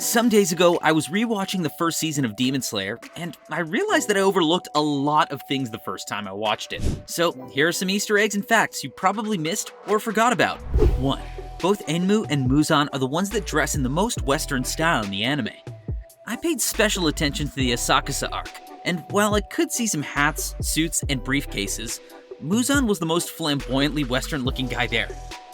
Some days ago, I was rewatching the first season of Demon Slayer, and I realized that I overlooked a lot of things the first time I watched it. So here are some Easter eggs and facts you probably missed or forgot about. 1. Both Enmu and Muzan are the ones that dress in the most Western style in the anime. I paid special attention to the Asakusa arc, and while I could see some hats, suits, and briefcases, Muzan was the most flamboyantly Western-looking guy there.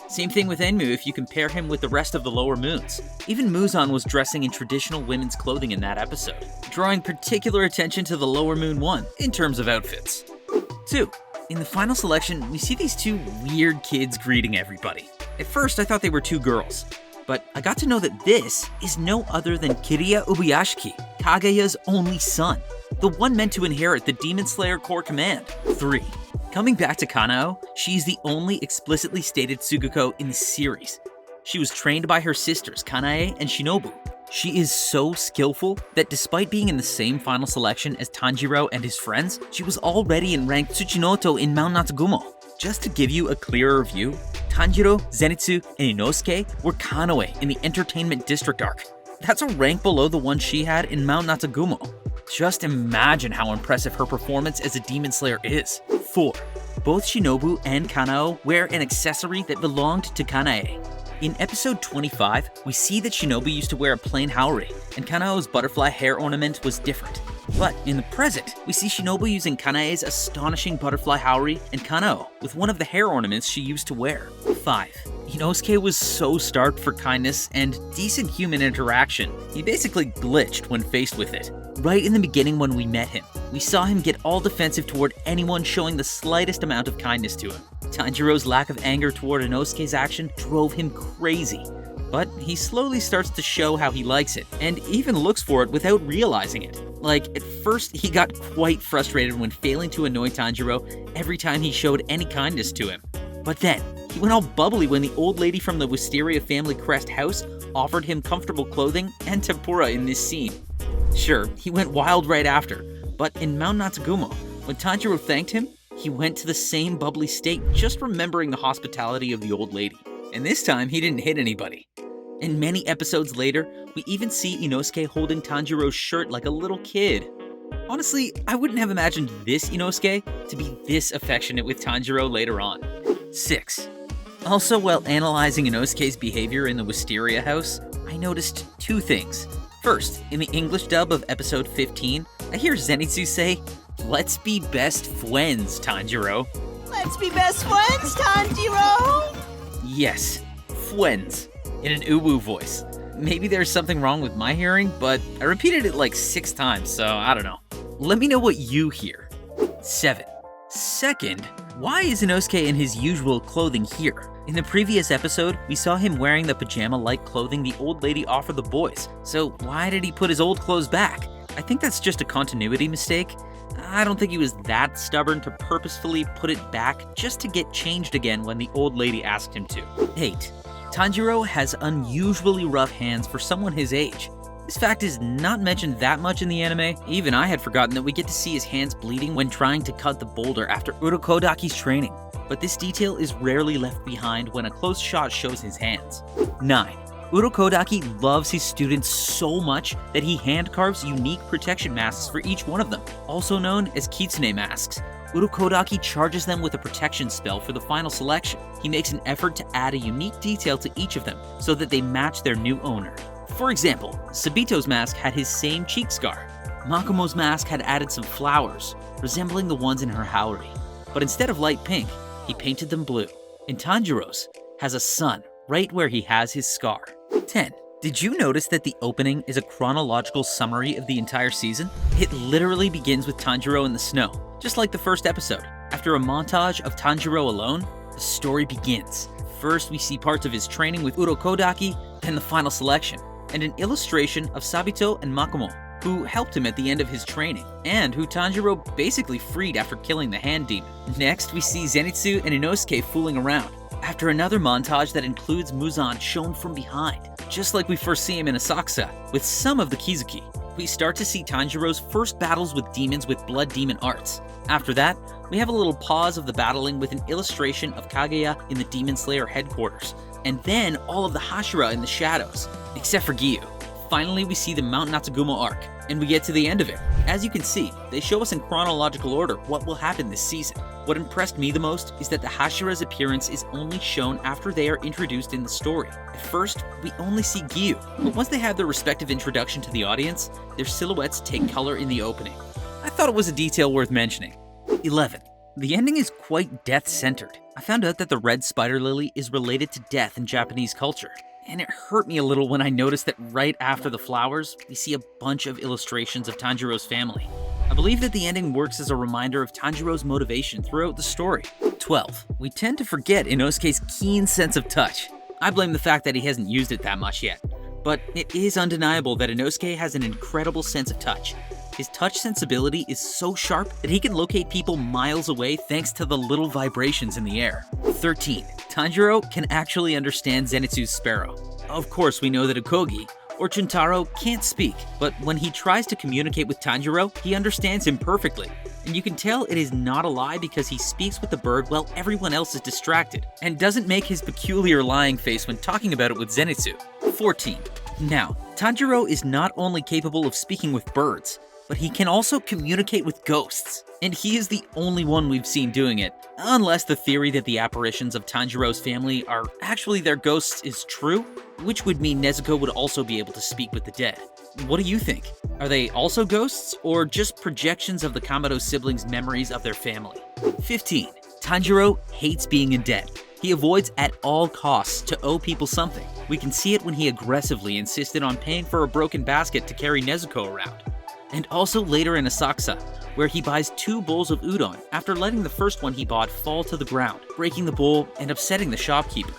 Same thing with Enmu if you compare him with the rest of the lower moons. Even Muzan was dressing in traditional women's clothing in that episode, drawing particular attention to the lower moon one in terms of outfits. 2. In the final selection, we see these two weird kids greeting everybody. At first, I thought they were two girls, but I got to know that this is no other than Kiriya Ubuyashiki, Kaguya's only son, the one meant to inherit the Demon Slayer Corps command. 3. Coming back to Kanao, she's the only explicitly stated Tsuguko in the series. She was trained by her sisters Kanae and Shinobu. She is so skillful that despite being in the same final selection as Tanjiro and his friends, she was already in rank Tsuchinoto in Mount Natsugumo. Just to give you a clearer view, Tanjiro, Zenitsu, and Inosuke were Kanoe in the Entertainment District arc. That's a rank below the one she had in Mount Natsugumo. Just imagine how impressive her performance as a Demon Slayer is. 4. Both Shinobu and Kanao wear an accessory that belonged to Kanae. In episode 25, we see that Shinobu used to wear a plain haori, and Kanao's butterfly hair ornament was different. But in the present, we see Shinobu using Kanae's astonishing butterfly haori and Kanao with one of the hair ornaments she used to wear. 5. Inosuke was so starved for kindness and decent human interaction, he basically glitched when faced with it. Right in the beginning when we met him, we saw him get all defensive toward anyone showing the slightest amount of kindness to him. Tanjiro's lack of anger toward Inosuke's action drove him crazy, but he slowly starts to show how he likes it, and even looks for it without realizing it. Like, at first he got quite frustrated when failing to annoy Tanjiro every time he showed any kindness to him. But then, he went all bubbly when the old lady from the Wisteria family crest house offered him comfortable clothing and tempura in this scene. Sure, he went wild right after, but in Mount Natsugumo, when Tanjiro thanked him, he went to the same bubbly state just remembering the hospitality of the old lady. And this time, he didn't hit anybody. And many episodes later, we even see Inosuke holding Tanjiro's shirt like a little kid. Honestly, I wouldn't have imagined this Inosuke to be this affectionate with Tanjiro later on. 6. Also, while analyzing Inosuke's behavior in the Wisteria house, I noticed two things. First, in the English dub of episode 15, I hear Zenitsu say, "Let's be best friends, Tanjiro." Let's be best friends, Tanjiro! Yes, friends, in an uwu voice. Maybe there's something wrong with my hearing, but I repeated it like 6 times, so I don't know. Let me know what you hear. 7. Second, why is Inosuke in his usual clothing here? In the previous episode, we saw him wearing the pajama-like clothing the old lady offered the boys, so why did he put his old clothes back? I think that's just a continuity mistake. I don't think he was that stubborn to purposefully put it back just to get changed again when the old lady asked him to. 8. Tanjiro has unusually rough hands for someone his age. This fact is not mentioned that much in the anime. Even I had forgotten that we get to see his hands bleeding when trying to cut the boulder after Urokodaki's training. But this detail is rarely left behind when a close shot shows his hands. 9. Urokodaki loves his students so much that he hand-carves unique protection masks for each one of them, also known as kitsune masks. Urokodaki charges them with a protection spell for the final selection. He makes an effort to add a unique detail to each of them so that they match their new owner. For example, Sabito's mask had his same cheek scar. Makomo's mask had added some flowers, resembling the ones in her haori, but instead of light pink, he painted them blue. And Tanjiro's has a sun right where he has his scar. 10. Did you notice that the opening is a chronological summary of the entire season? It literally begins with Tanjiro in the snow, just like the first episode. After a montage of Tanjiro alone, the story begins. First, we see parts of his training with Urokodaki, then the final selection, and an illustration of Sabito and Makomo, who helped him at the end of his training, and who Tanjiro basically freed after killing the hand demon. Next, we see Zenitsu and Inosuke fooling around, after another montage that includes Muzan shown from behind, just like we first see him in Asakusa, with some of the Kizuki. We start to see Tanjiro's first battles with demons with blood demon arts. After that, we have a little pause of the battling with an illustration of Kaguya in the Demon Slayer headquarters, and then all of the Hashira in the shadows, except for Giyu. Finally, we see the Mount Natsuguma arc, and we get to the end of it. As you can see, they show us in chronological order what will happen this season. What impressed me the most is that the Hashira's appearance is only shown after they are introduced in the story. At first, we only see Giyu, but once they have their respective introduction to the audience, their silhouettes take color in the opening. I thought it was a detail worth mentioning. 11. The ending is quite death-centered. I found out that the red spider lily is related to death in Japanese culture. And it hurt me a little when I noticed that right after the flowers, we see a bunch of illustrations of Tanjiro's family. I believe that the ending works as a reminder of Tanjiro's motivation throughout the story. 12. We tend to forget Inosuke's keen sense of touch. I blame the fact that he hasn't used it that much yet. But it is undeniable that Inosuke has an incredible sense of touch. His touch sensibility is so sharp that he can locate people miles away thanks to the little vibrations in the air. 13. Tanjiro can actually understand Zenitsu's sparrow. Of course, we know that Ukogi, or Chuntaro, can't speak, but when he tries to communicate with Tanjiro, he understands him perfectly. And you can tell it is not a lie because he speaks with the bird while everyone else is distracted, and doesn't make his peculiar lying face when talking about it with Zenitsu. 14. Now, Tanjiro is not only capable of speaking with birds, but he can also communicate with ghosts. And he is the only one we've seen doing it, unless the theory that the apparitions of Tanjiro's family are actually their ghosts is true, which would mean Nezuko would also be able to speak with the dead. What do you think? Are they also ghosts, or just projections of the Kamado siblings' memories of their family? 15. Tanjiro hates being in debt. He avoids at all costs to owe people something. We can see it when he aggressively insisted on paying for a broken basket to carry Nezuko around. And also later in Asakusa, where he buys 2 bowls of udon after letting the first one he bought fall to the ground, breaking the bowl and upsetting the shopkeeper.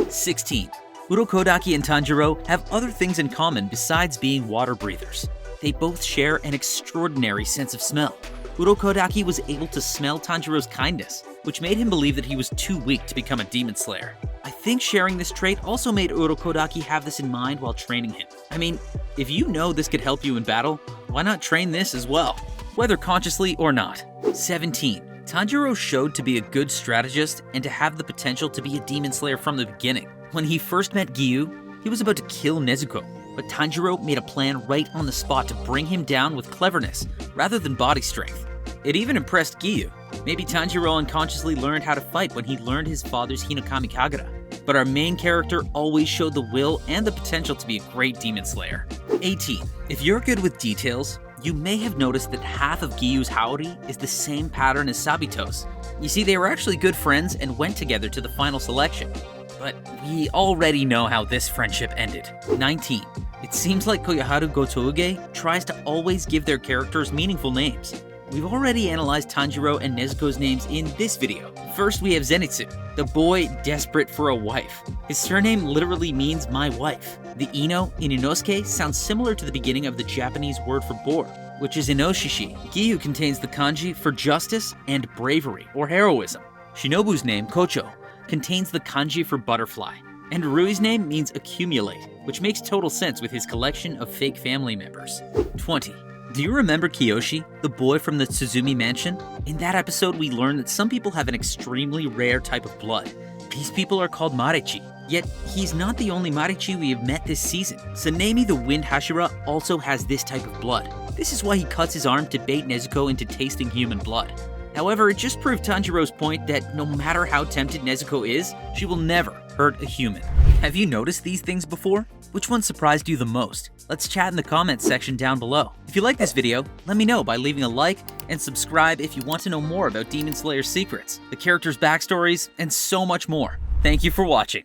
16. Urokodaki and Tanjiro have other things in common besides being water breathers. They both share an extraordinary sense of smell. Urokodaki was able to smell Tanjiro's kindness, which made him believe that he was too weak to become a demon slayer. I think sharing this trait also made Urokodaki have this in mind while training him. I mean, if you know this could help you in battle, why not train this as well, whether consciously or not? 17. Tanjiro showed to be a good strategist and to have the potential to be a demon slayer from the beginning. When he first met Giyu, he was about to kill Nezuko, but Tanjiro made a plan right on the spot to bring him down with cleverness rather than body strength. It even impressed Giyu. Maybe Tanjiro unconsciously learned how to fight when he learned his father's Hinokami Kagura. But our main character always showed the will and the potential to be a great demon slayer. 18. If you're good with details, you may have noticed that half of Giyu's Haori is the same pattern as Sabito's. You see, they were actually good friends and went together to the final selection. But we already know how this friendship ended. 19. It seems like Koyoharu Gotouge tries to always give their characters meaningful names. We've already analyzed Tanjiro and Nezuko's names in this video. First, we have Zenitsu, the boy desperate for a wife. His surname literally means my wife. The Ino in Inosuke sounds similar to the beginning of the Japanese word for boar, which is Inoshishi. Giyu contains the kanji for justice and bravery, or heroism. Shinobu's name, Kocho, contains the kanji for butterfly. And Rui's name means accumulate, which makes total sense with his collection of fake family members. 20. Do you remember Kiyoshi, the boy from the Tsuzumi mansion? In that episode, we learned that some people have an extremely rare type of blood. These people are called Marechi. Yet, he's not the only Marechi we have met this season. Sanemi the Wind Hashira also has this type of blood. This is why he cuts his arm to bait Nezuko into tasting human blood. However, it just proved Tanjiro's point that no matter how tempted Nezuko is, she will never hurt a human. Have you noticed these things before? Which one surprised you the most? Let's chat in the comments section down below. If you like this video, let me know by leaving a like and subscribe if you want to know more about Demon Slayer's secrets, the characters' backstories, and so much more. Thank you for watching.